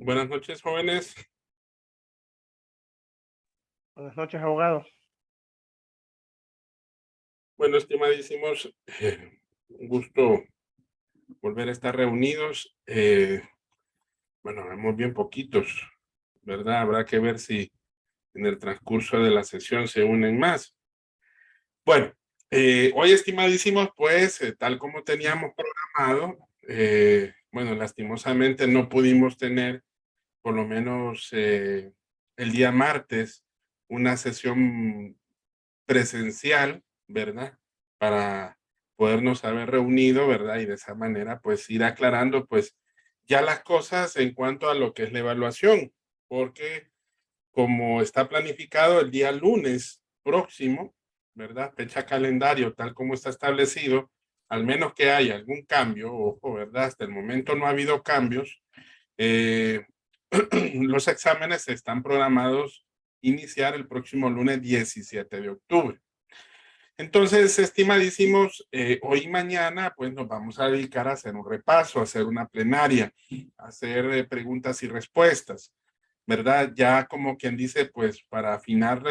Buenas noches, jóvenes. Buenas noches, abogado. Bueno, estimadísimos, un gusto volver a estar reunidos. Bueno, vemos bien poquitos, ¿verdad? Habrá que ver si en el transcurso de la sesión se unen más. Bueno, hoy, estimadísimos, pues, tal como teníamos programado, bueno, lastimosamente no pudimos tener, por lo menos el día martes, una sesión presencial, ¿verdad? Para podernos haber reunido, ¿verdad? Y de esa manera, pues, ir aclarando, pues, ya las cosas en cuanto a lo que es la evaluación, porque como está planificado el día lunes próximo, ¿verdad? Fecha calendario, tal como está establecido, al menos que haya algún cambio, ojo, ¿verdad? Hasta el momento no ha habido cambios. Los exámenes están programados iniciar el próximo lunes 17 de octubre. Entonces, estimadísimos, hoy y mañana, pues nos vamos a dedicar a hacer un repaso, a hacer una plenaria, a hacer preguntas y respuestas, ¿verdad? Ya como quien dice, pues para afinar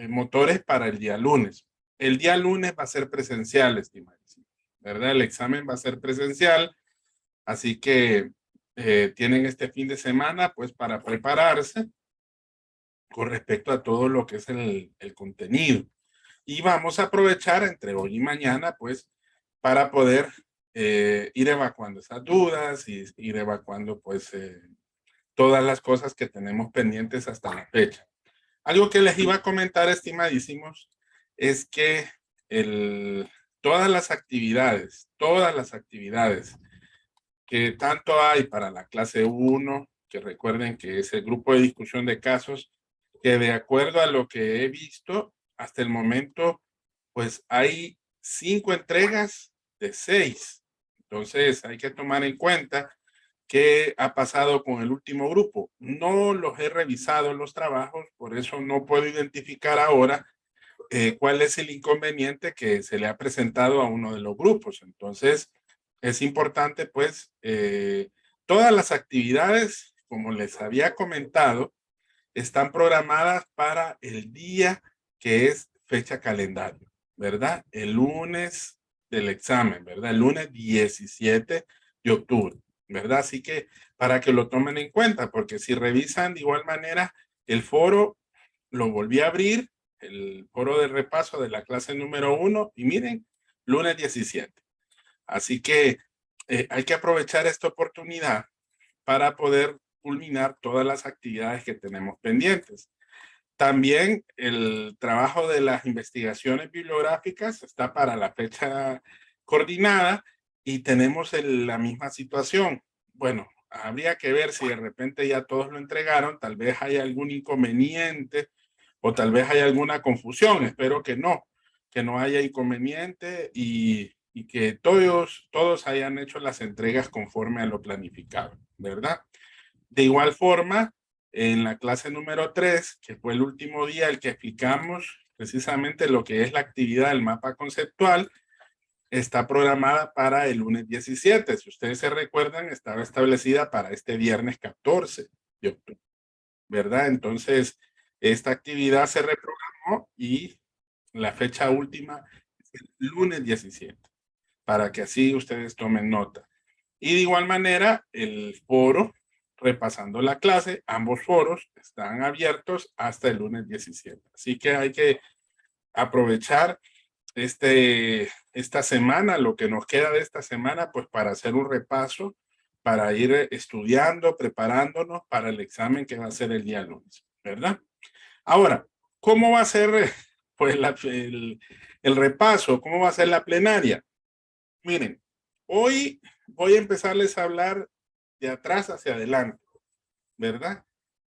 motores para el día lunes. El día lunes va a ser presencial, estimadísimos, ¿verdad? El examen va a ser presencial, así que tienen este fin de semana, pues para prepararse con respecto a todo lo que es el contenido. Y vamos a aprovechar entre hoy y mañana, pues, para poder ir evacuando esas dudas y ir evacuando, pues, todas las cosas que tenemos pendientes hasta la fecha. Algo que les iba a comentar, estimadísimos, es que todas las actividades que tanto hay para la clase 1, que recuerden que es el grupo de discusión de casos, que de acuerdo a lo que he visto hasta el momento, pues hay 5 entregas de 6. Entonces hay que tomar en cuenta qué ha pasado con el último grupo. No los he revisado los trabajos, por eso no puedo identificar ahora cuál es el inconveniente que se le ha presentado a uno de los grupos. Entonces, es importante, pues, todas las actividades, como les había comentado, están programadas para el día que es fecha calendario, ¿verdad? El lunes del examen, ¿verdad? El lunes 17 de octubre, ¿verdad? Así que para que lo tomen en cuenta, porque si revisan de igual manera el foro, lo volví a abrir, el foro de repaso de la clase número 1, y miren, lunes 17. Así que hay que aprovechar esta oportunidad para poder culminar todas las actividades que tenemos pendientes. También el trabajo de las investigaciones bibliográficas está para la fecha coordinada y tenemos la misma situación. Bueno, habría que ver si de repente ya todos lo entregaron, tal vez hay algún inconveniente o tal vez hay alguna confusión. Espero que no haya inconveniente y que todos hayan hecho las entregas conforme a lo planificado, ¿verdad? De igual forma, en la clase número 3, que fue el último día el que explicamos precisamente lo que es la actividad del mapa conceptual, está programada para el lunes 17. Si ustedes se recuerdan, estaba establecida para este viernes 14 de octubre, ¿verdad? Entonces, esta actividad se reprogramó y la fecha última es el lunes 17, para que así ustedes tomen nota. Y de igual manera, el foro, repasando la clase, ambos foros están abiertos hasta el lunes 17. Así que hay que aprovechar esta semana, lo que nos queda de esta semana, pues para hacer un repaso, para ir estudiando, preparándonos para el examen que va a ser el día lunes, ¿verdad? Ahora, ¿cómo va a ser pues el repaso? ¿Cómo va a ser la plenaria? Miren, hoy voy a empezarles a hablar de atrás hacia adelante, ¿verdad?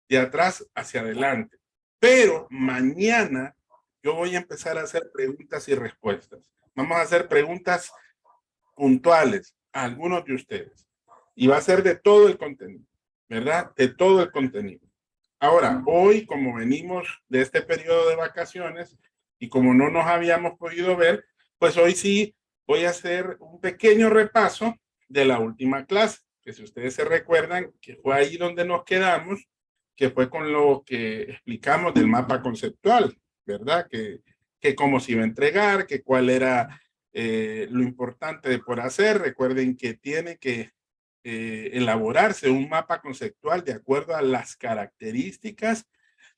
De atrás hacia adelante. Pero mañana yo voy a empezar a hacer preguntas y respuestas. Vamos a hacer preguntas puntuales a algunos de ustedes. Y va a ser de todo el contenido, ¿verdad? De todo el contenido. Ahora, hoy, como venimos de este periodo de vacaciones y como no nos habíamos podido ver, pues hoy sí voy a hacer un pequeño repaso de la última clase. que si ustedes se recuerdan, que fue ahí donde nos quedamos, que fue con lo que explicamos del mapa conceptual, ¿verdad? Que cómo se iba a entregar, que cuál era lo importante de por hacer. Recuerden que tiene que elaborarse un mapa conceptual de acuerdo a las características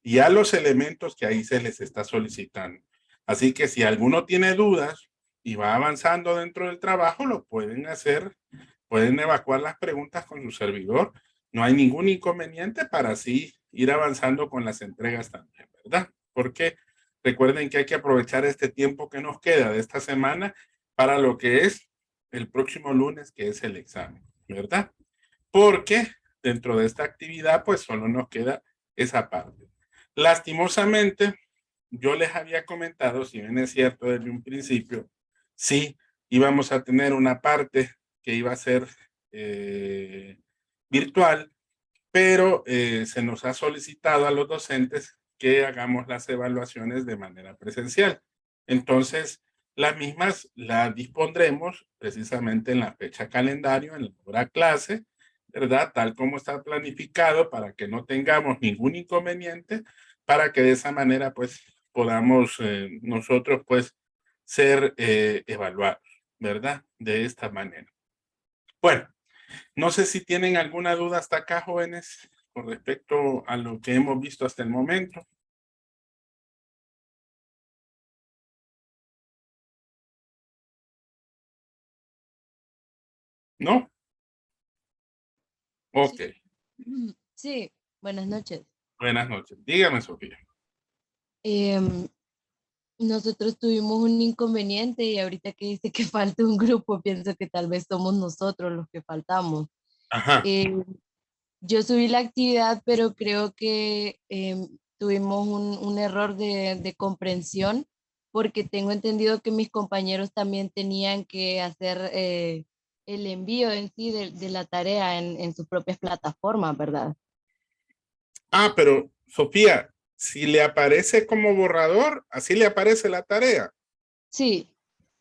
y a los elementos que ahí se les está solicitando. Así que si alguno tiene dudas y va avanzando dentro del trabajo, lo pueden hacer, pueden evacuar las preguntas con su servidor. No hay ningún inconveniente para así ir avanzando con las entregas también, ¿verdad? Porque recuerden que hay que aprovechar este tiempo que nos queda de esta semana para lo que es el próximo lunes, que es el examen, ¿verdad? Porque dentro de esta actividad, pues solo nos queda esa parte. Lastimosamente, yo les había comentado, si bien es cierto desde un principio, sí íbamos a tener una parte que iba a ser virtual, pero se nos ha solicitado a los docentes que hagamos las evaluaciones de manera presencial. Entonces, las mismas las dispondremos precisamente en la fecha calendario, en la hora clase, ¿verdad? Tal como está planificado para que no tengamos ningún inconveniente, para que de esa manera pues podamos nosotros pues ser evaluados, ¿verdad? De esta manera. Bueno, no sé si tienen alguna duda hasta acá, jóvenes, con respecto a lo que hemos visto hasta el momento. ¿No? Ok. Sí. Sí, buenas noches. Buenas noches. Dígame, Sofía. Em, Nosotros tuvimos un inconveniente y ahorita que dice que falta un grupo, pienso que tal vez somos nosotros los que faltamos. Ajá. Yo subí la actividad, pero creo que tuvimos un error de comprensión porque tengo entendido que mis compañeros también tenían que hacer el envío en sí de la tarea en sus propias plataformas, ¿verdad? Ah, pero Sofía, si le aparece como borrador, así le aparece la tarea. Sí.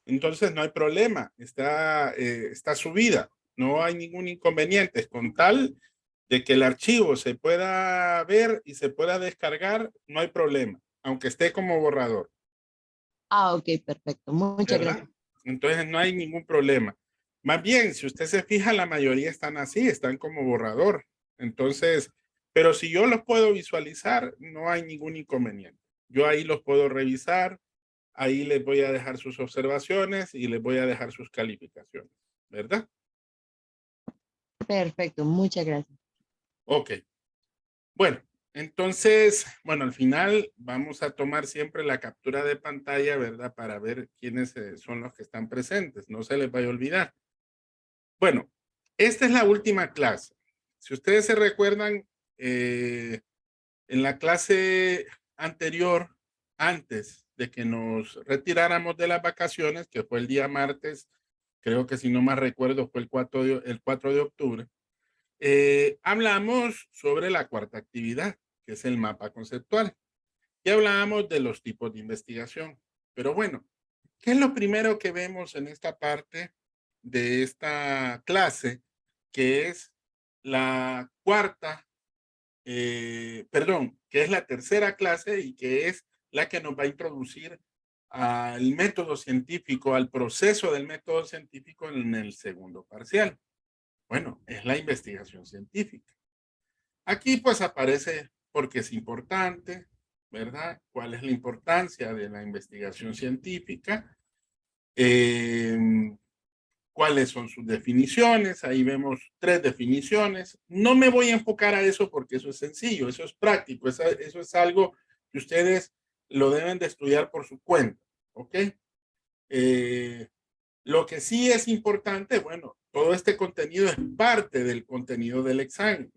Entonces no hay problema. Está subida. No hay ningún inconveniente. Con tal de que el archivo se pueda ver y se pueda descargar, no hay problema, aunque esté como borrador. Ah, ok, perfecto. Muchas ¿Verdad? gracias. Entonces no hay ningún problema. Más bien, si usted se fija, la mayoría están así, están como borrador. Entonces, pero si yo los puedo visualizar, no hay ningún inconveniente. Yo ahí los puedo revisar, ahí les voy a dejar sus observaciones y les voy a dejar sus calificaciones, ¿verdad? Perfecto, muchas gracias. Ok. Bueno, entonces, bueno, al final vamos a tomar siempre la captura de pantalla, ¿verdad? Para ver quiénes son los que están presentes. No se les vaya a olvidar. Bueno, esta es la última clase. Si ustedes se recuerdan, en la clase anterior, antes de que nos retiráramos de las vacaciones, que fue el día martes, creo que si no más recuerdo fue el 4 de octubre, hablamos sobre la cuarta actividad, que es el mapa conceptual. Y hablábamos de los tipos de investigación. Pero bueno, ¿qué es lo primero que vemos en esta parte de esta clase? Que es la cuarta, perdón, que es la tercera clase y que es la que nos va a introducir al método científico, al proceso del método científico en el segundo parcial. Bueno, es la investigación científica. Aquí pues aparece porque es importante, ¿verdad? ¿Cuál es la importancia de la investigación científica? Eh, ¿Cuáles son sus definiciones? Ahí vemos 3 definiciones. No me voy a enfocar a eso porque eso es sencillo, eso es práctico, eso es algo que ustedes lo deben de estudiar por su cuenta, ¿ok? Eh, lo que sí es importante, bueno, todo este contenido es parte del contenido del examen,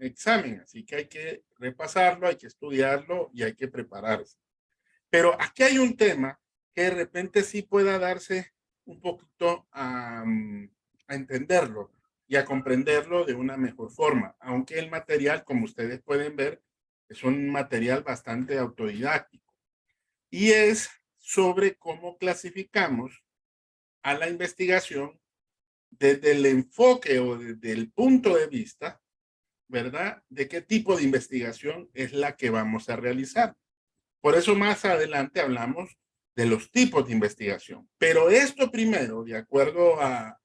así que hay que repasarlo, hay que estudiarlo y hay que prepararse. Pero aquí hay un tema que de repente sí pueda darse un poquito a entenderlo y a comprenderlo de una mejor forma, aunque el material, como ustedes pueden ver, es un material bastante autodidáctico y es sobre cómo clasificamos a la investigación desde el enfoque o desde el punto de vista, ¿verdad? De qué tipo de investigación es la que vamos a realizar. Por eso más adelante hablamos de los tipos de investigación. Pero esto primero, de acuerdo a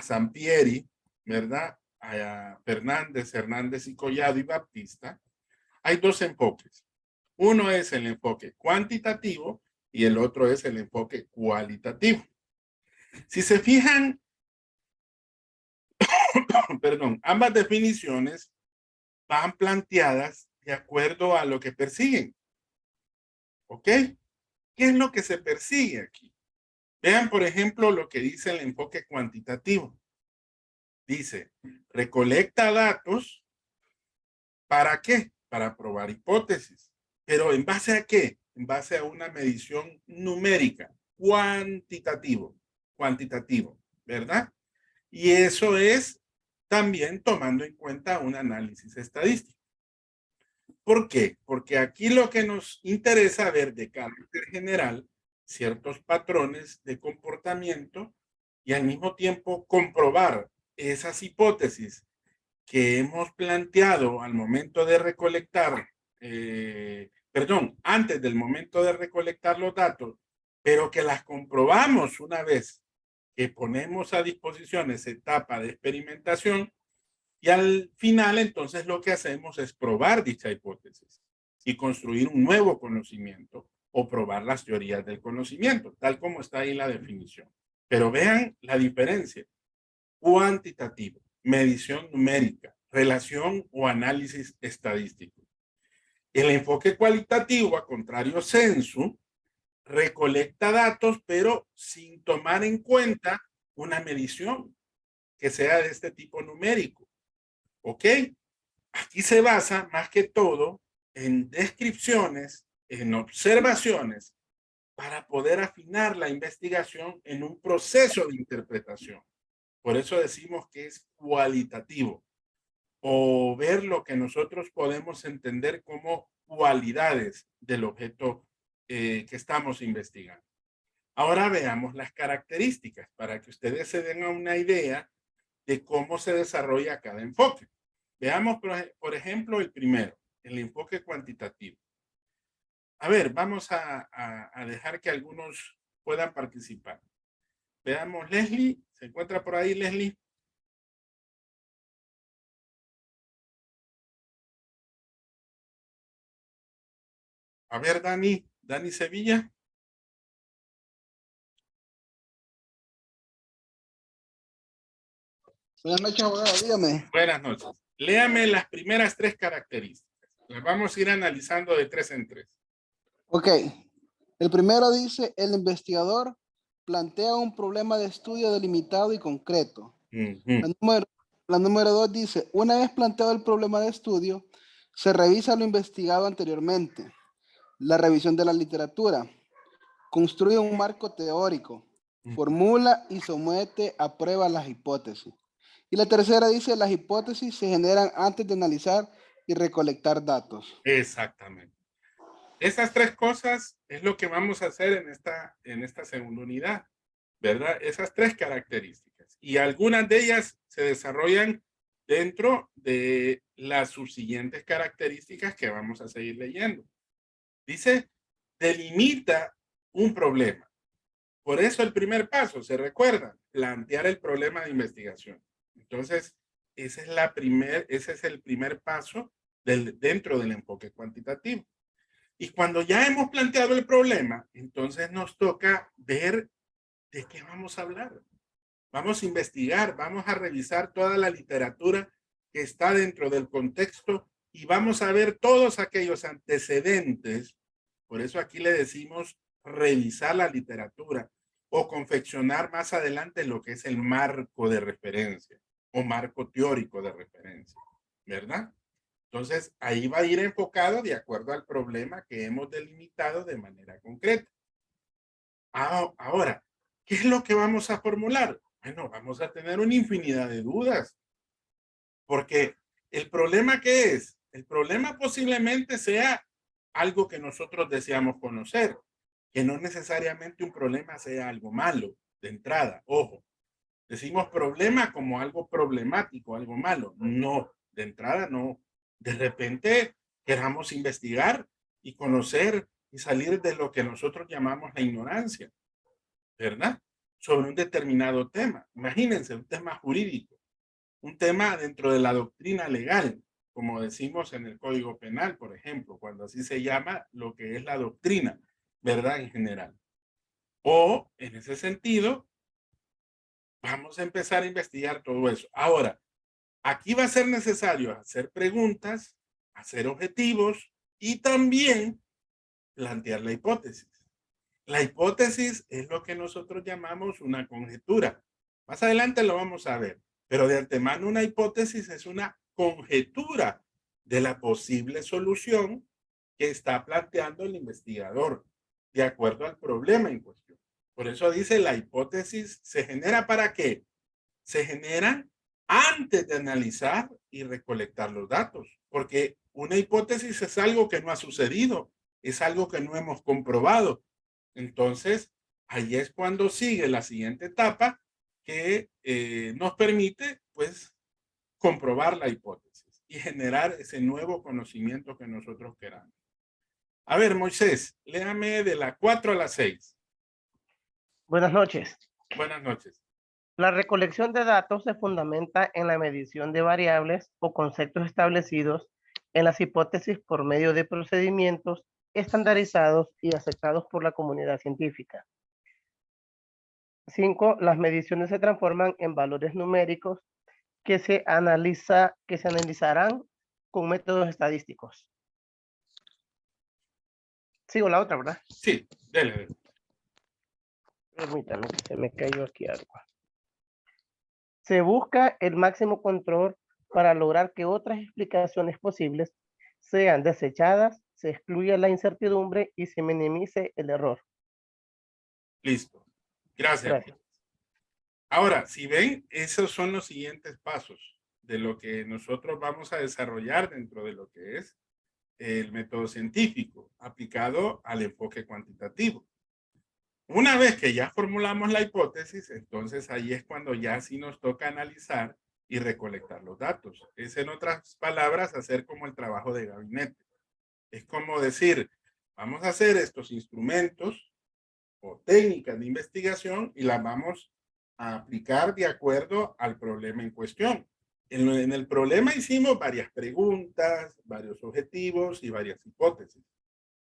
Sampieri, ¿verdad? A Fernández, Hernández y Collado y Baptista, hay dos enfoques. Uno es el enfoque cuantitativo y el otro es el enfoque cualitativo. Si se fijan, perdón, ambas definiciones van planteadas de acuerdo a lo que persiguen. ¿Ok? ¿Qué es lo que se persigue aquí? Vean, por ejemplo, lo que dice el enfoque cuantitativo. Dice, recolecta datos. ¿Para qué? Para probar hipótesis. ¿Pero en base a qué? En base a una medición numérica, cuantitativo, ¿verdad? Y eso es también tomando en cuenta un análisis estadístico. ¿Por qué? Porque aquí lo que nos interesa ver de carácter general, ciertos patrones de comportamiento y al mismo tiempo comprobar esas hipótesis que hemos planteado al momento de recolectar, antes del momento de recolectar los datos, pero que las comprobamos una vez que ponemos a disposición esa etapa de experimentación. Y al final, entonces, lo que hacemos es probar dicha hipótesis y construir un nuevo conocimiento o probar las teorías del conocimiento, tal como está ahí la definición. Pero vean la diferencia. Cuantitativo, medición numérica, relación o análisis estadístico. El enfoque cualitativo, a contrario sensu, recolecta datos, pero sin tomar en cuenta una medición que sea de este tipo numérico. ¿Ok? Aquí se basa más que todo en descripciones, en observaciones, para poder afinar la investigación en un proceso de interpretación. Por eso decimos que es cualitativo, o ver lo que nosotros podemos entender como cualidades del objeto que estamos investigando. Ahora veamos las características para que ustedes se den una idea de cómo se desarrolla cada enfoque. Veamos, por ejemplo, el primero, el enfoque cuantitativo. A ver, vamos a dejar que algunos puedan participar. Veamos, Leslie, ¿se encuentra por ahí, Leslie? A ver, Dani Sevilla. Buenas noches, abogado, dígame. Buenas noches. Léame las primeras tres características. Las vamos a ir analizando de 3 en 3. Ok. El primero dice, el investigador plantea un problema de estudio delimitado y concreto. La número 2 dice, una vez planteado el problema de estudio, se revisa lo investigado anteriormente. La revisión de la literatura. Construye un marco teórico. Formula y somete a prueba las hipótesis. Y la tercera dice, las hipótesis se generan antes de analizar y recolectar datos. Exactamente. Esas tres cosas es lo que vamos a hacer en esta segunda unidad, ¿verdad? Esas tres características. Y algunas de ellas se desarrollan dentro de las subsiguientes características que vamos a seguir leyendo. Dice, delimita un problema. Por eso el primer paso, se recuerda, plantear el problema de investigación. Entonces, ese es el primer paso dentro del enfoque cuantitativo. Y cuando ya hemos planteado el problema, entonces nos toca ver de qué vamos a hablar. Vamos a investigar, vamos a revisar toda la literatura que está dentro del contexto y vamos a ver todos aquellos antecedentes. Por eso aquí le decimos revisar la literatura o confeccionar más adelante lo que es el marco de referencia o marco teórico de referencia, ¿verdad? Entonces, ahí va a ir enfocado de acuerdo al problema que hemos delimitado de manera concreta. Ahora, ¿qué es lo que vamos a formular? Bueno, vamos a tener una infinidad de dudas. Porque el problema, ¿qué es? El problema posiblemente sea algo que nosotros deseamos conocer, que no necesariamente un problema sea algo malo de entrada. Ojo, Decimos problema como algo problemático, algo malo. No, de entrada no. De repente queramos investigar y conocer y salir de lo que nosotros llamamos la ignorancia, ¿verdad? Sobre un determinado tema. Imagínense, un tema jurídico, un tema dentro de la doctrina legal, como decimos en el Código Penal, por ejemplo, cuando así se llama lo que es la doctrina, ¿verdad? En general. O, en ese sentido, vamos a empezar a investigar todo eso. Ahora, aquí va a ser necesario hacer preguntas, hacer objetivos y también plantear la hipótesis. La hipótesis es lo que nosotros llamamos una conjetura. Más adelante lo vamos a ver, pero de antemano una hipótesis es una conjetura de la posible solución que está planteando el investigador de acuerdo al problema en cuestión. Por eso dice la hipótesis se genera ¿para qué? Se generan antes de analizar y recolectar los datos, porque una hipótesis es algo que no ha sucedido, es algo que no hemos comprobado. Entonces, ahí es cuando sigue la siguiente etapa que nos permite, pues, comprobar la hipótesis y generar ese nuevo conocimiento que nosotros queramos. A ver, Moisés, léame de la 4 a la 6. Buenas noches. Buenas noches. La recolección de datos se fundamenta en la medición de variables o conceptos establecidos en las hipótesis por medio de procedimientos estandarizados y aceptados por la comunidad científica. 5. Las mediciones se transforman en valores numéricos que se analizarán con métodos estadísticos. Sigo la otra, ¿verdad? Sí, dele. Permítame, que se me cayó aquí algo. Se busca el máximo control para lograr que otras explicaciones posibles sean desechadas, se excluya la incertidumbre y se minimice el error. Listo. Gracias. Ahora, si ven, esos son los siguientes pasos de lo que nosotros vamos a desarrollar dentro de lo que es el método científico aplicado al enfoque cuantitativo. Una vez que ya formulamos la hipótesis, entonces ahí es cuando ya sí nos toca analizar y recolectar los datos. Es, en otras palabras, hacer como el trabajo de gabinete. Es como decir, vamos a hacer estos instrumentos o técnicas de investigación y las vamos a aplicar de acuerdo al problema en cuestión. En el problema hicimos varias preguntas, varios objetivos y varias hipótesis.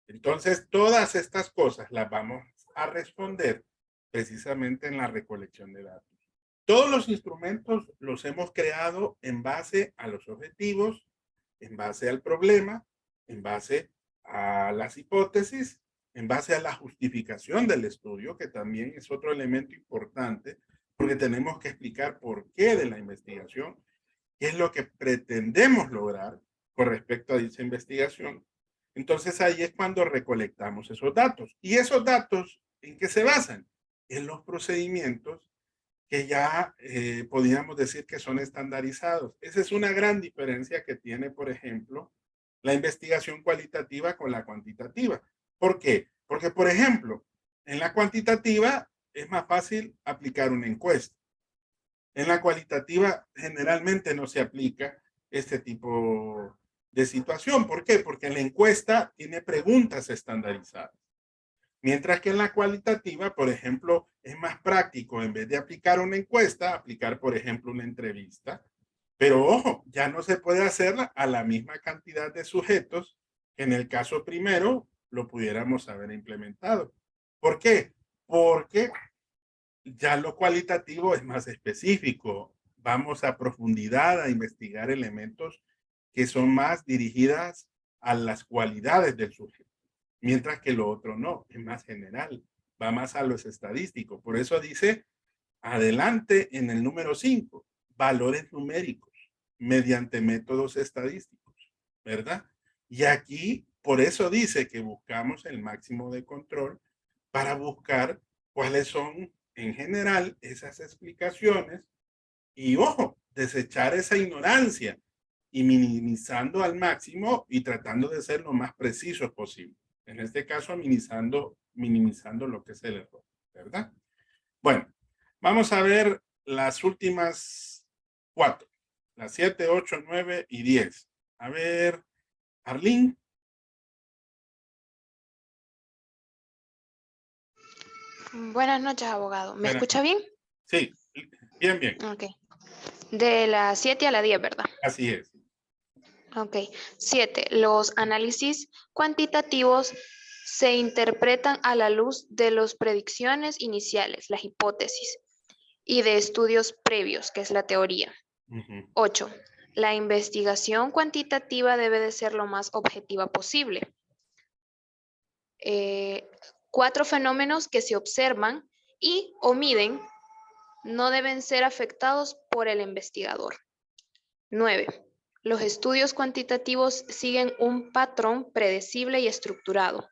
Entonces, todas estas cosas las vamos a responder precisamente en la recolección de datos. Todos los instrumentos los hemos creado en base a los objetivos, en base al problema, en base a las hipótesis, en base a la justificación del estudio, que también es otro elemento importante, porque tenemos que explicar por qué de la investigación, qué es lo que pretendemos lograr con respecto a dicha investigación. Entonces ahí es cuando recolectamos esos datos. ¿Y esos datos en qué se basan? En los procedimientos que ya podríamos decir que son estandarizados. Esa es una gran diferencia que tiene, por ejemplo, la investigación cualitativa con la cuantitativa. ¿Por qué? Porque, por ejemplo, en la cuantitativa es más fácil aplicar una encuesta. En la cualitativa generalmente no se aplica este tipo de situación. ¿Por qué? Porque en la encuesta tiene preguntas estandarizadas. Mientras que en la cualitativa, por ejemplo, es más práctico, en vez de aplicar una encuesta, aplicar, por ejemplo, una entrevista. Pero ojo, ya no se puede hacerla a la misma cantidad de sujetos que en el caso primero lo pudiéramos haber implementado. ¿Por qué? Porque ya lo cualitativo es más específico. Vamos a profundidad a investigar elementos que son más dirigidas a las cualidades del sujeto. Mientras que lo otro no, es más general, va más a los estadísticos. Por eso dice, adelante en el número 5, valores numéricos mediante métodos estadísticos, ¿verdad? Y aquí, por eso dice que buscamos el máximo de control para buscar cuáles son, en general, esas explicaciones y, ojo, desechar esa ignorancia y minimizando al máximo y tratando de ser lo más precisos posible. En este caso, minimizando lo que es el error, ¿verdad? Bueno, vamos a ver las últimas 4. Las 7, 8, 9 y 10. A ver, Arlene. Buenas noches, abogado. ¿Me Buenas escucha bien? Sí, bien, bien. Ok. De la 7 a la 10, ¿verdad? Así es. Ok. 7. Los análisis cuantitativos se interpretan a la luz de las predicciones iniciales, las hipótesis, y de estudios previos, que es la teoría. 8. La investigación cuantitativa debe de ser lo más objetiva posible. 4 fenómenos que se observan y o miden no deben ser afectados por el investigador. 9. Los estudios cuantitativos siguen un patrón predecible y estructurado,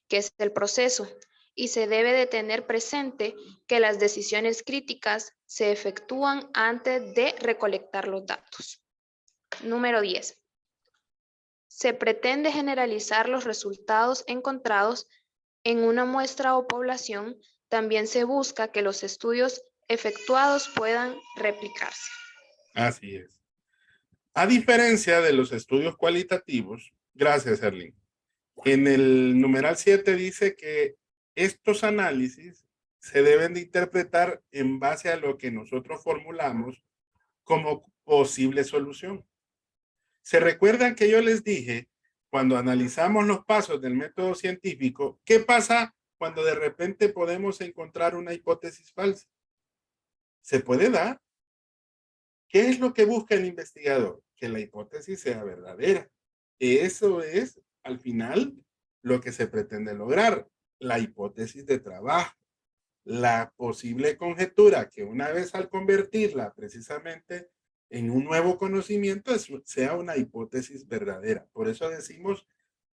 que es el proceso, y se debe de tener presente que las decisiones críticas se efectúan antes de recolectar los datos. Número 10. Se pretende generalizar los resultados encontrados en una muestra o población. También se busca que los estudios efectuados puedan replicarse. Así es. A diferencia de los estudios cualitativos, gracias, Erling, en el numeral 7 dice que estos análisis se deben de interpretar en base a lo que nosotros formulamos como posible solución. ¿Se recuerdan que yo les dije, cuando analizamos los pasos del método científico, qué pasa cuando de repente podemos encontrar una hipótesis falsa? ¿Se puede dar? ¿Qué es lo que busca el investigador? Que la hipótesis sea verdadera. Eso es, al final, lo que se pretende lograr. La hipótesis de trabajo. La posible conjetura que una vez al convertirla precisamente en un nuevo conocimiento sea una hipótesis verdadera. Por eso decimos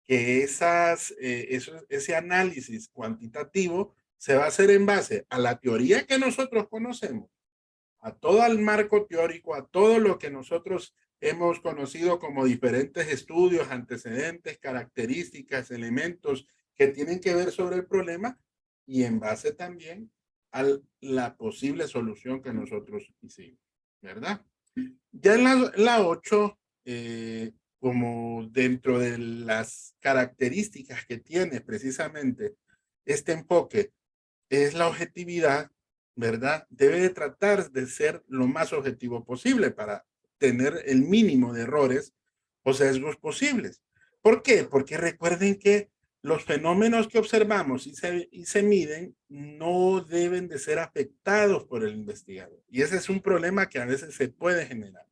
que ese análisis cuantitativo se va a hacer en base a la teoría que nosotros conocemos, a todo el marco teórico, a todo lo que nosotros hemos conocido como diferentes estudios, antecedentes, características, elementos que tienen que ver sobre el problema y en base también a la posible solución que nosotros hicimos, ¿verdad? Ya en la 8, como dentro de las características que tiene precisamente este enfoque, es la objetividad, ¿verdad? Debe de tratar de ser lo más objetivo posible para tener el mínimo de errores o sesgos posibles. ¿Por qué? Porque recuerden que los fenómenos que observamos y se miden no deben de ser afectados por el investigador. Y ese es un problema que a veces se puede generar.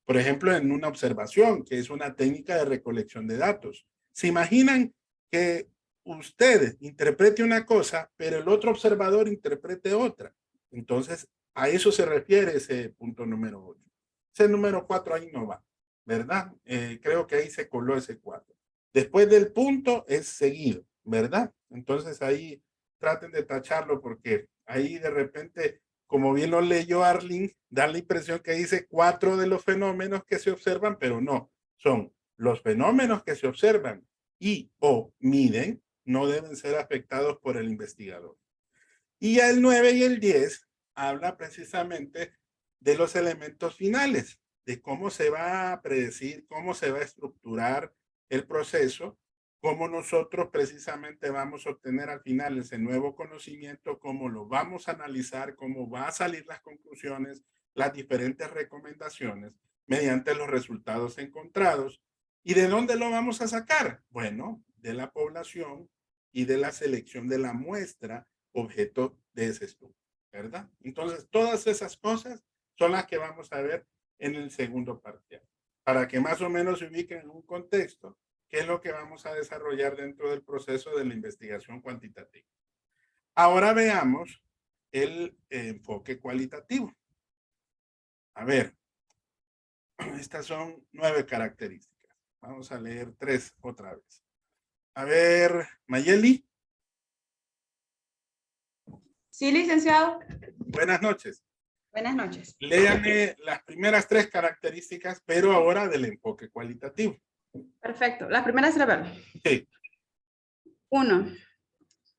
Por ejemplo, en una observación, que es una técnica de recolección de datos. ¿Se imaginan que usted interprete una cosa, pero el otro observador interprete otra? Entonces, a eso se refiere ese punto número 8. Ese número 4 ahí no va, ¿verdad? Creo que ahí se coló ese 4. Después del punto es seguido, ¿verdad? Entonces ahí traten de tacharlo porque ahí de repente, como bien lo leyó Arlene, da la impresión que dice 4 de los fenómenos que se observan, pero no, son los fenómenos que se observan y o miden, no deben ser afectados por el investigador. Y ya el 9 y el 10 habla precisamente de los elementos finales, de cómo se va a predecir, cómo se va a estructurar el proceso, cómo nosotros precisamente vamos a obtener al final ese nuevo conocimiento, cómo lo vamos a analizar, cómo va a salir las conclusiones, las diferentes recomendaciones mediante los resultados encontrados. ¿Y de dónde lo vamos a sacar? Bueno, de la población y de la selección de la muestra objeto de ese estudio, ¿verdad? Entonces, todas esas cosas son las que vamos a ver en el segundo parcial, para que más o menos se ubiquen en un contexto, qué es lo que vamos a desarrollar dentro del proceso de la investigación cuantitativa. Ahora veamos el enfoque cualitativo. A ver, estas son 9 características. Vamos a leer 3 otra vez. A ver, Mayeli. Sí, licenciado. Buenas noches. Buenas noches. Léame las primeras 3 características, pero ahora del enfoque cualitativo. Perfecto. La primera es la Sí. 1.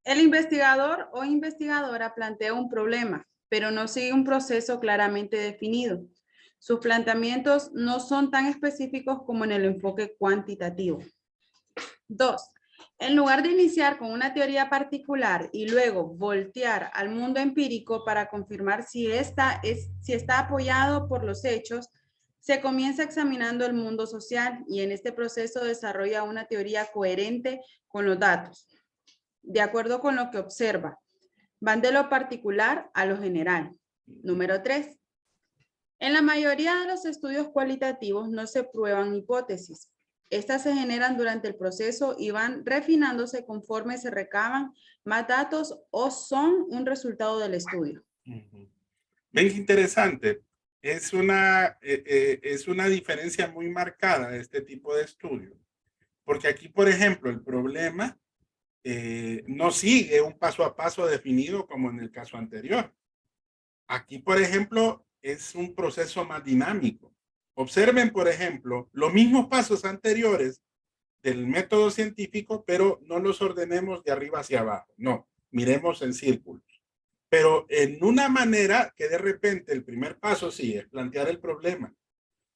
El investigador o investigadora plantea un problema, pero no sigue un proceso claramente definido. Sus planteamientos no son tan específicos como en el enfoque cuantitativo. 2. En lugar de iniciar con una teoría particular y luego voltear al mundo empírico para confirmar si está apoyado por los hechos, se comienza examinando el mundo social y en este proceso desarrolla una teoría coherente con los datos, de acuerdo con lo que observa. Van de lo particular a lo general. Número 3. En la mayoría de los estudios cualitativos no se prueban hipótesis. Estas se generan durante el proceso y van refinándose conforme se recaban más datos o son un resultado del estudio. Ven qué interesante. Es una diferencia muy marcada de este tipo de estudio. Porque aquí, por ejemplo, el problema no sigue un paso a paso definido como en el caso anterior. Aquí, por ejemplo, es un proceso más dinámico. Observen, por ejemplo, los mismos pasos anteriores del método científico, pero no los ordenemos de arriba hacia abajo. No, miremos en círculos. Pero en una manera que de repente el primer paso sí es plantear el problema.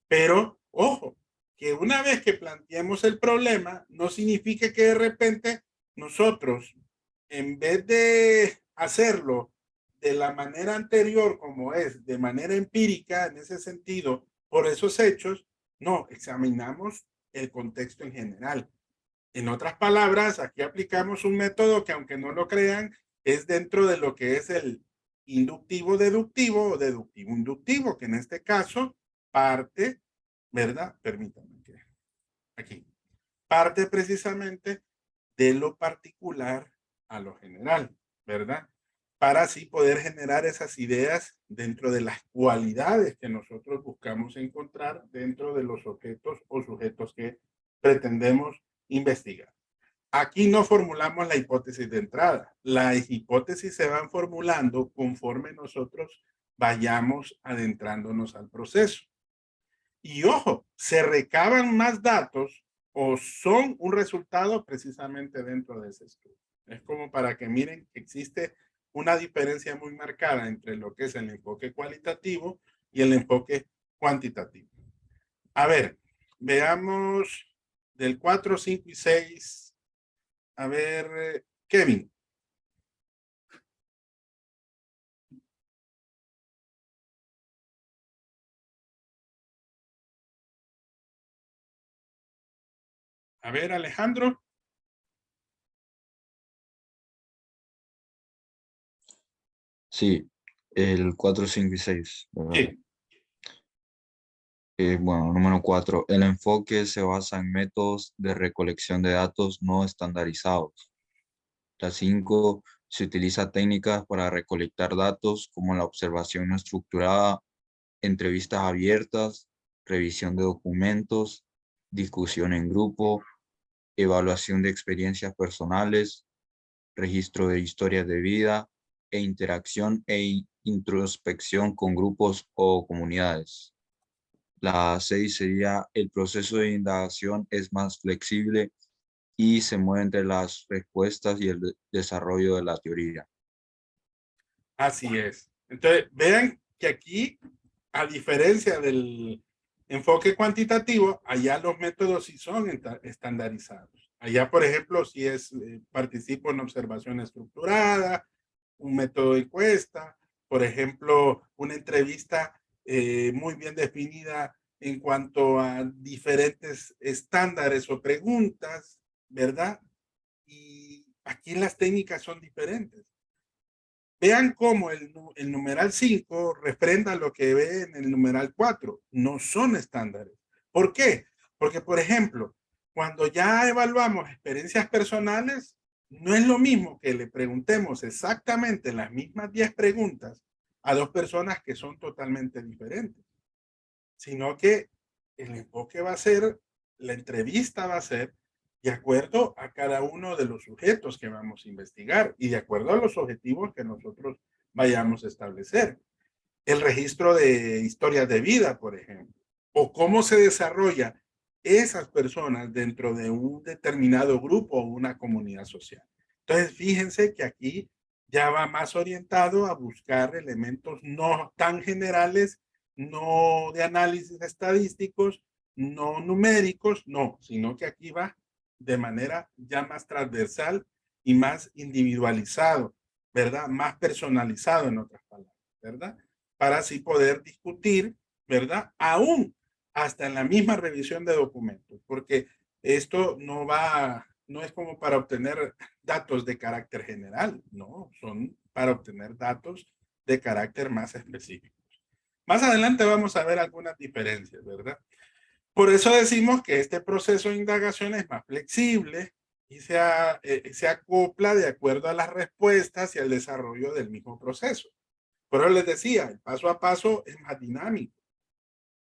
Pero, ojo, que una vez que planteemos el problema, no significa que de repente nosotros, en vez de hacerlo de la manera anterior, como es, de manera empírica, en ese sentido, por esos hechos, no, examinamos el contexto en general. En otras palabras, aquí aplicamos un método que, aunque no lo crean, es dentro de lo que es el inductivo-deductivo o deductivo-inductivo, que en este caso parte, ¿verdad? Permítanme que aquí. Parte precisamente de lo particular a lo general, ¿verdad? Para así poder generar esas ideas dentro de las cualidades que nosotros buscamos encontrar dentro de los objetos o sujetos que pretendemos investigar. Aquí no formulamos la hipótesis de entrada. Las hipótesis se van formulando conforme nosotros vayamos adentrándonos al proceso. Y ojo, se recaban más datos o son un resultado precisamente dentro de ese estudio. Es como para que miren que existe una diferencia muy marcada entre lo que es el enfoque cualitativo y el enfoque cuantitativo. A ver, veamos del 4, 5 y 6. A ver, Kevin. A ver, Alejandro. Sí, el 4, 5 y 6. Sí. Bueno, número 4. El enfoque se basa en métodos de recolección de datos no estandarizados. La 5. Se utiliza técnicas para recolectar datos como la observación no estructurada, entrevistas abiertas, revisión de documentos, discusión en grupo, evaluación de experiencias personales, registro de historias de vida e interacción e introspección con grupos o comunidades. La 6 sería: el proceso de indagación es más flexible y se mueve entre las respuestas y el desarrollo de la teoría. Así es. Entonces, vean que aquí, a diferencia del enfoque cuantitativo, allá los métodos sí son estandarizados. Allá, por ejemplo, si es participo en observación estructurada, un método de encuesta, por ejemplo, una entrevista muy bien definida en cuanto a diferentes estándares o preguntas, ¿verdad? Y aquí las técnicas son diferentes. Vean cómo el numeral 5 refrenda lo que ve en el numeral 4. No son estándares. ¿Por qué? Porque, por ejemplo, cuando ya evaluamos experiencias personales, no es lo mismo que le preguntemos exactamente las mismas 10 preguntas a dos personas que son totalmente diferentes, sino que el enfoque va a ser, la entrevista va a ser de acuerdo a cada uno de los sujetos que vamos a investigar y de acuerdo a los objetivos que nosotros vayamos a establecer. El registro de historias de vida, por ejemplo, o cómo se desarrolla esas personas dentro de un determinado grupo o una comunidad social. Entonces, fíjense que aquí ya va más orientado a buscar elementos no tan generales, no de análisis estadísticos, no numéricos, no, sino que aquí va de manera ya más transversal y más individualizado, ¿verdad? Más personalizado, en otras palabras, ¿verdad? Para así poder discutir, ¿verdad? Aún hasta en la misma revisión de documentos, porque esto no es como para obtener datos de carácter general, no, son para obtener datos de carácter más específico. Más adelante vamos a ver algunas diferencias, ¿verdad? Por eso decimos que este proceso de indagación es más flexible y se acopla de acuerdo a las respuestas y al desarrollo del mismo proceso. Por eso les decía, el paso a paso es más dinámico.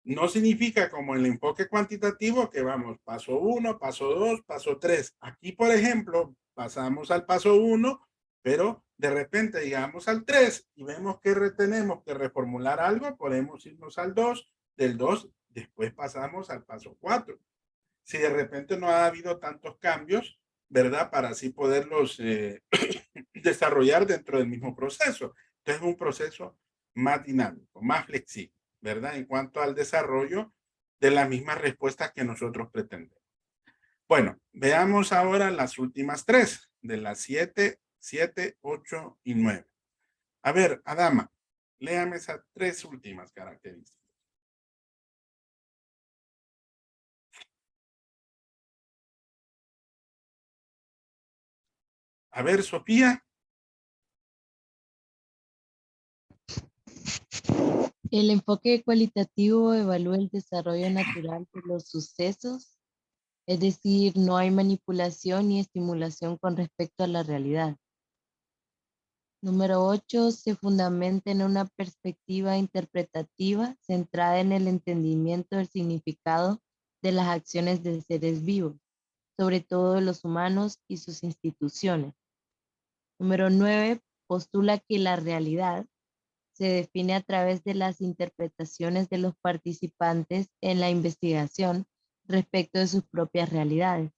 No significa como el enfoque cuantitativo que vamos paso 1, paso 2, paso 3. Aquí, por ejemplo, pasamos al paso 1, pero de repente llegamos al 3 y vemos que tenemos que reformular algo, podemos irnos al 2, del 2 después pasamos al paso 4. Si de repente no ha habido tantos cambios, ¿verdad? Para así poderlos desarrollar dentro del mismo proceso. Entonces es un proceso más dinámico, más flexible, ¿verdad? En cuanto al desarrollo de las mismas respuestas que nosotros pretendemos. Bueno, veamos ahora las últimas tres, de las 7, 8 y 9. A ver, Adama, léame esas tres últimas características. A ver, Sofía. El enfoque cualitativo evalúa el desarrollo natural de los sucesos, es decir, no hay manipulación ni estimulación con respecto a la realidad. Número 8, se fundamenta en una perspectiva interpretativa centrada en el entendimiento del significado de las acciones de seres vivos, sobre todo de los humanos y sus instituciones. Número 9, postula que la realidad se define a través de las interpretaciones de los participantes en la investigación respecto de sus propias realidades.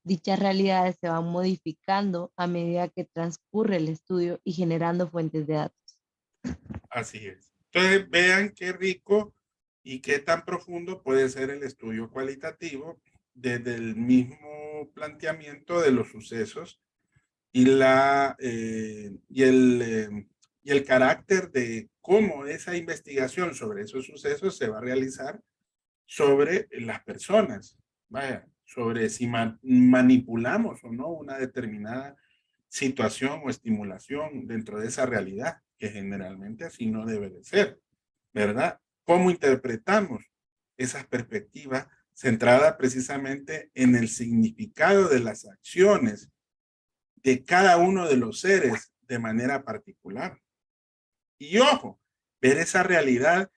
Dichas realidades se van modificando a medida que transcurre el estudio y generando fuentes de datos. Así es. Entonces vean qué rico y qué tan profundo puede ser el estudio cualitativo desde el mismo planteamiento de los sucesos y el carácter de cómo esa investigación sobre esos sucesos se va a realizar sobre las personas. Vaya, sobre si manipulamos o no una determinada situación o estimulación dentro de esa realidad, que generalmente así no debe de ser, ¿verdad? ¿Cómo interpretamos esas perspectivas centradas precisamente en el significado de las acciones de cada uno de los seres de manera particular? Y ojo, ver esa realidad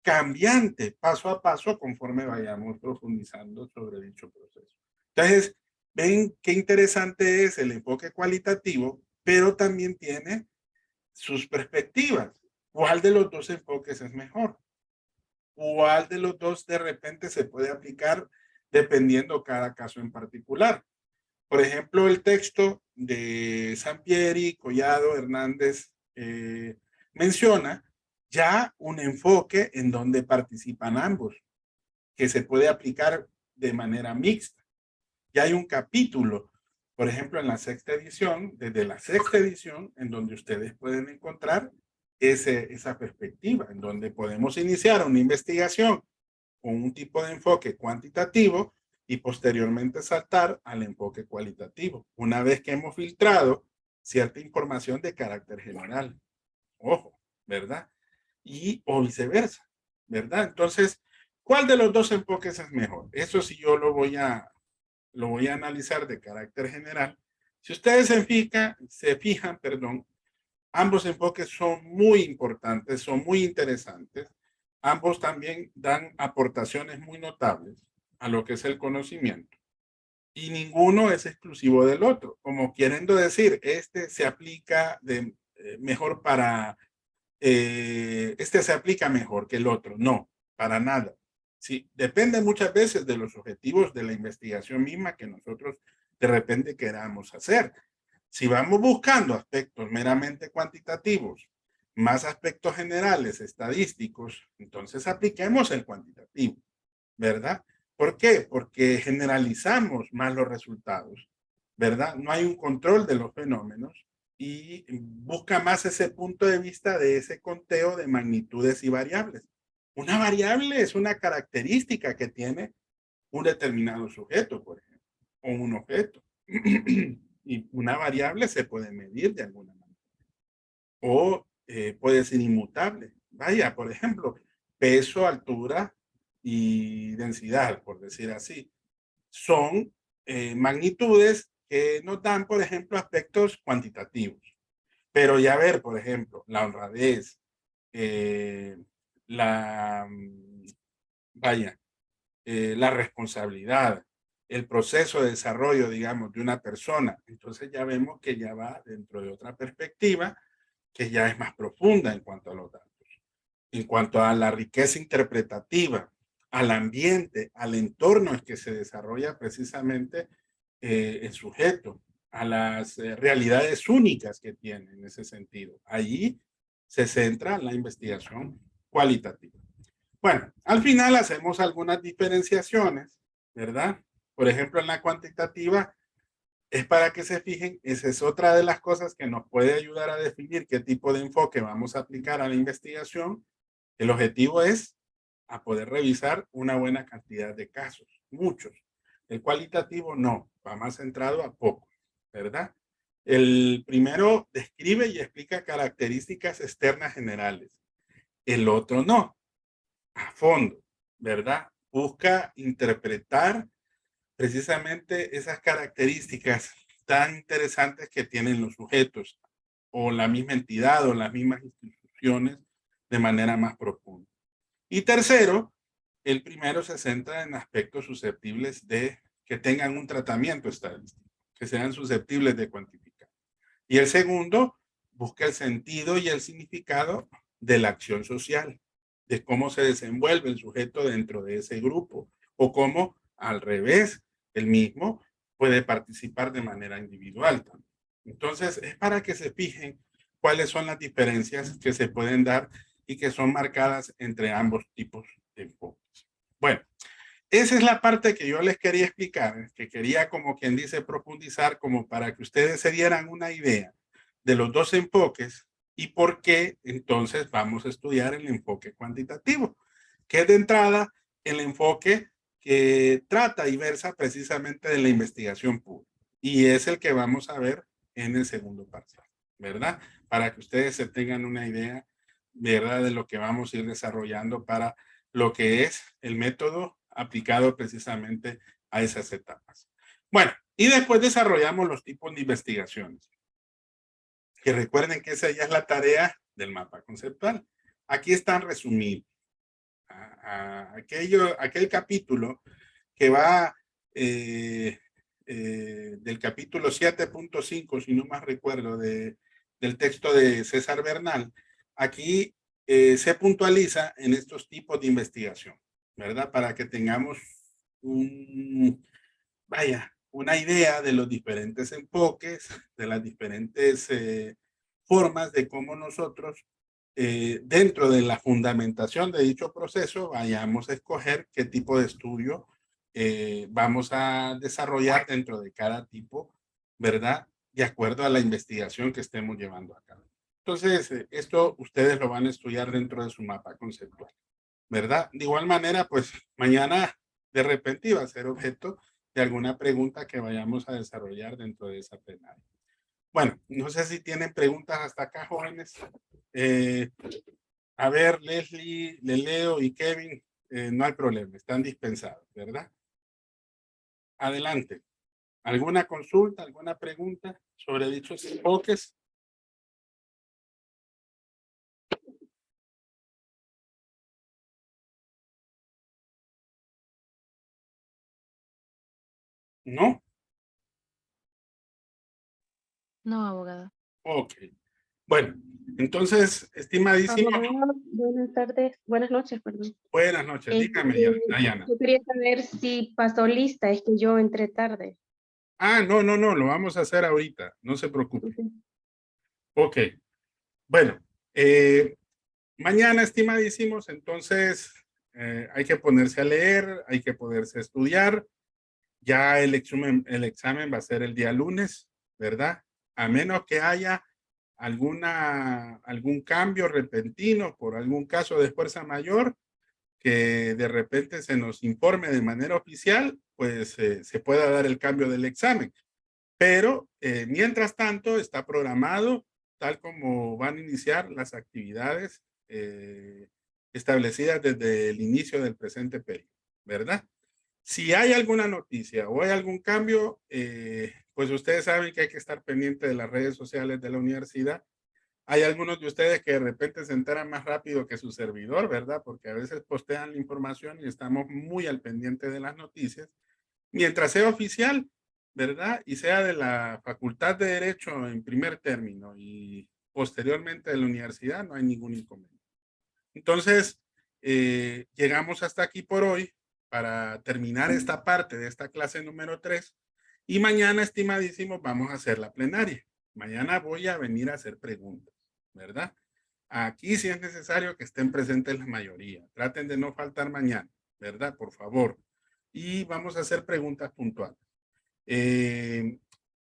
cambiante paso a paso conforme vayamos profundizando sobre dicho proceso. Entonces, ven qué interesante es el enfoque cualitativo, pero también tiene sus perspectivas. ¿Cuál de los dos enfoques es mejor? ¿Cuál de los dos de repente se puede aplicar dependiendo cada caso en particular? Por ejemplo, el texto de Sampieri, Collado, Hernández menciona ya un enfoque en donde participan ambos, que se puede aplicar de manera mixta. Ya hay un capítulo, por ejemplo, en la sexta edición, desde la sexta edición, en donde ustedes pueden encontrar esa perspectiva, en donde podemos iniciar una investigación con un tipo de enfoque cuantitativo y posteriormente saltar al enfoque cualitativo, una vez que hemos filtrado cierta información de carácter general. Ojo, ¿verdad? O viceversa, ¿verdad? Entonces, ¿cuál de los dos enfoques es mejor? Eso sí yo lo voy a analizar de carácter general. Si ustedes se fijan, ambos enfoques son muy importantes, son muy interesantes. Ambos también dan aportaciones muy notables a lo que es el conocimiento. Y ninguno es exclusivo del otro. Como queriendo decir, este se aplica mejor este se aplica mejor que el otro. No, para nada. Sí, depende muchas veces de los objetivos de la investigación misma que nosotros de repente queramos hacer. Si vamos buscando aspectos meramente cuantitativos, más aspectos generales, estadísticos, entonces apliquemos el cuantitativo, ¿verdad? ¿Por qué? Porque generalizamos más los resultados, ¿verdad? No hay un control de los fenómenos y busca más ese punto de vista de ese conteo de magnitudes y variables. Una variable es una característica que tiene un determinado sujeto, por ejemplo, o un objeto. Y una variable se puede medir de alguna manera. O puede ser inmutable. Vaya, por ejemplo, peso, altura y densidad, por decir así. Son magnitudes que nos dan, por ejemplo, aspectos cuantitativos. Pero ya ver, por ejemplo, la honradez, la responsabilidad, el proceso de desarrollo, digamos, de una persona. Entonces ya vemos que ya va dentro de otra perspectiva que ya es más profunda en cuanto a los datos. En cuanto a la riqueza interpretativa, al ambiente, al entorno en que se desarrolla precisamente el sujeto, a las realidades únicas que tiene en ese sentido. Allí se centra la investigación cualitativa. Bueno, al final hacemos algunas diferenciaciones, ¿verdad? Por ejemplo, en la cuantitativa es para que se fijen, esa es otra de las cosas que nos puede ayudar a definir qué tipo de enfoque vamos a aplicar a la investigación. El objetivo es a poder revisar una buena cantidad de casos, muchos. El cualitativo no, va más centrado a poco, ¿verdad? El primero describe y explica características externas generales. El otro no, a fondo, ¿verdad? Busca interpretar precisamente esas características tan interesantes que tienen los sujetos o la misma entidad o las mismas instituciones de manera más profunda. Y tercero, el primero se centra en aspectos susceptibles de que tengan un tratamiento estadístico, que sean susceptibles de cuantificar. Y el segundo busca el sentido y el significado de la acción social, de cómo se desenvuelve el sujeto dentro de ese grupo o cómo al revés el mismo puede participar de manera individual también. Entonces, es para que se fijen cuáles son las diferencias que se pueden dar y que son marcadas entre ambos tipos de enfoques. Bueno, esa es la parte que yo les quería explicar, que quería, como quien dice, profundizar como para que ustedes se dieran una idea de los dos enfoques y por qué entonces vamos a estudiar el enfoque cuantitativo, que es de entrada el enfoque que trata y versa precisamente de la investigación pura. Y es el que vamos a ver en el segundo parcial, ¿verdad? Para que ustedes se tengan una idea, ¿verdad? De lo que vamos a ir desarrollando para lo que es el método aplicado precisamente a esas etapas. Bueno, y después desarrollamos los tipos de investigaciones. Que recuerden que esa ya es la tarea del mapa conceptual. Aquí están resumidos. Aquel capítulo que va del capítulo 7.5, si no más recuerdo, del texto de César Bernal, aquí se puntualiza en estos tipos de investigación, ¿verdad? Para que tengamos una idea de los diferentes enfoques, de las diferentes formas de cómo nosotros dentro de la fundamentación de dicho proceso vayamos a escoger qué tipo de estudio vamos a desarrollar dentro de cada tipo, ¿verdad? De acuerdo a la investigación que estemos llevando a cabo. Entonces, esto ustedes lo van a estudiar dentro de su mapa conceptual, ¿verdad? De igual manera, pues mañana de repente iba a ser objeto de alguna pregunta que vayamos a desarrollar dentro de esa plenaria. Bueno, no sé si tienen preguntas hasta acá, jóvenes. A ver, Leslie, Leleo y Kevin, no hay problema, están dispensados, ¿verdad? Adelante. ¿Alguna consulta, alguna pregunta sobre dichos enfoques? ¿No? No, abogada. Ok. Bueno, entonces, estimadísimo. Buenas tardes, buenas noches, perdón. Buenas noches, dígame, Dayana. Yo quería saber si pasó lista, es que yo entré tarde. Ah, no, lo vamos a hacer ahorita, no se preocupe. Ok. Ok, bueno, mañana, estimadísimos, entonces hay que ponerse a leer, hay que poderse estudiar. Ya el examen va a ser el día lunes, ¿verdad? A menos que haya algún cambio repentino por algún caso de fuerza mayor, que de repente se nos informe de manera oficial, pues se pueda dar el cambio del examen. Pero mientras tanto está programado tal como van a iniciar las actividades establecidas desde el inicio del presente periodo, ¿verdad? Si hay alguna noticia o hay algún cambio, pues ustedes saben que hay que estar pendiente de las redes sociales de la universidad. Hay algunos de ustedes que de repente se enteran más rápido que su servidor, ¿verdad? Porque a veces postean la información y estamos muy al pendiente de las noticias. Mientras sea oficial, ¿verdad? Y sea de la Facultad de Derecho en primer término y posteriormente de la universidad, no hay ningún inconveniente. Entonces, llegamos hasta aquí por hoy para terminar esta parte de esta clase número 3 y mañana, estimadísimos, vamos a hacer la plenaria. Mañana voy a venir a hacer preguntas, ¿verdad? Aquí sí es necesario que estén presentes la mayoría. Traten de no faltar mañana, ¿verdad? Por favor. Y vamos a hacer preguntas puntuales.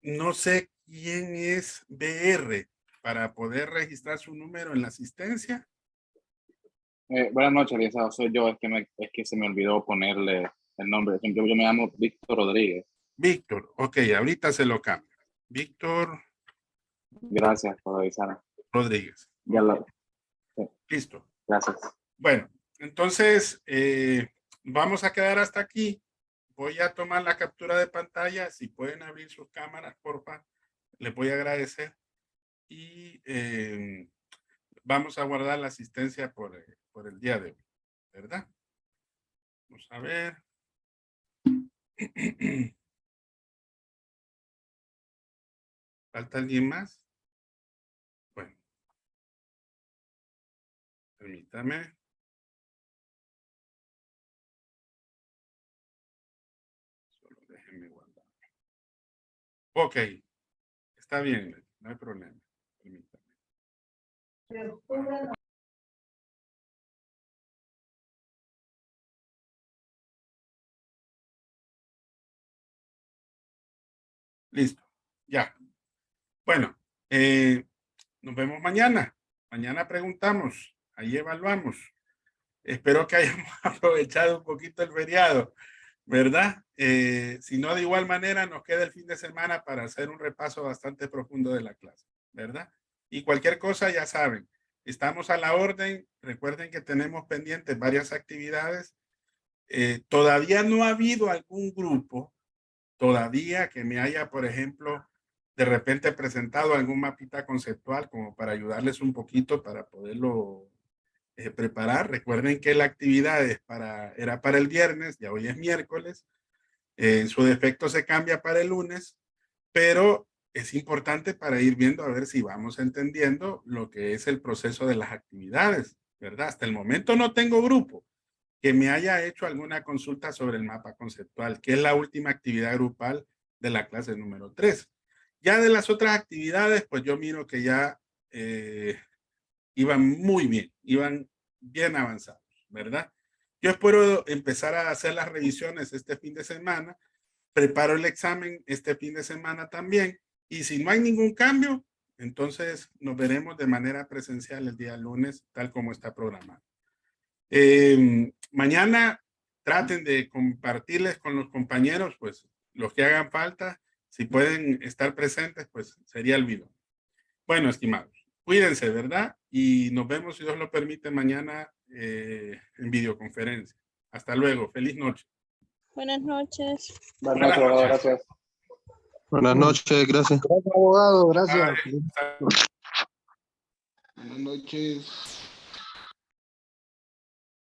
No sé quién es BR para poder registrar su número en la asistencia. Buenas noches, licenciado. Soy yo. Es que se me olvidó ponerle el nombre. Yo me llamo Víctor Rodríguez. Víctor, ok, ahorita se lo cambio. Víctor Gracias por avisar. Rodríguez. Ya lo, Listo. gracias. Bueno, entonces vamos a quedar hasta aquí. Voy a tomar la captura de pantalla. Si pueden abrir sus cámaras, porfa, les voy a agradecer. Y vamos a guardar la asistencia por el día de hoy, ¿verdad? Vamos a ver. ¿Falta alguien más? Bueno. Permítame. Solo déjenme guardar. Ok. Está bien, no hay problema. Permítame. Listo. Ya. Bueno, nos vemos mañana. Mañana preguntamos. Ahí evaluamos. Espero que hayamos aprovechado un poquito el feriado, ¿verdad? Si no, de igual manera nos queda el fin de semana para hacer un repaso bastante profundo de la clase, ¿verdad? Y cualquier cosa ya saben, estamos a la orden. Recuerden que tenemos pendientes varias actividades. Todavía no ha habido algún grupo todavía que me haya, por ejemplo, de repente presentado algún mapita conceptual como para ayudarles un poquito para poderlo preparar. Recuerden que la actividad era para el viernes, ya hoy es miércoles. En su defecto se cambia para el lunes, pero es importante para ir viendo a ver si vamos entendiendo lo que es el proceso de las actividades, ¿verdad? Hasta el momento no tengo grupo que me haya hecho alguna consulta sobre el mapa conceptual, que es la última actividad grupal de la clase número 3. Ya de las otras actividades, pues yo miro que ya iban muy bien, iban bien avanzados, ¿verdad? Yo espero empezar a hacer las revisiones este fin de semana, preparo el examen este fin de semana también, y si no hay ningún cambio, entonces nos veremos de manera presencial el día lunes, tal como está programado. Mañana traten de compartirles con los compañeros, pues, los que hagan falta. Si pueden estar presentes, pues, sería el video. Bueno, estimados, cuídense, ¿verdad? Y nos vemos, si Dios lo permite, mañana en videoconferencia. Hasta luego. Feliz noche. Buenas noches. Buenas noches, abogado. Gracias. Buenas noches, gracias. Gracias, abogado. Gracias. Bye. Buenas noches.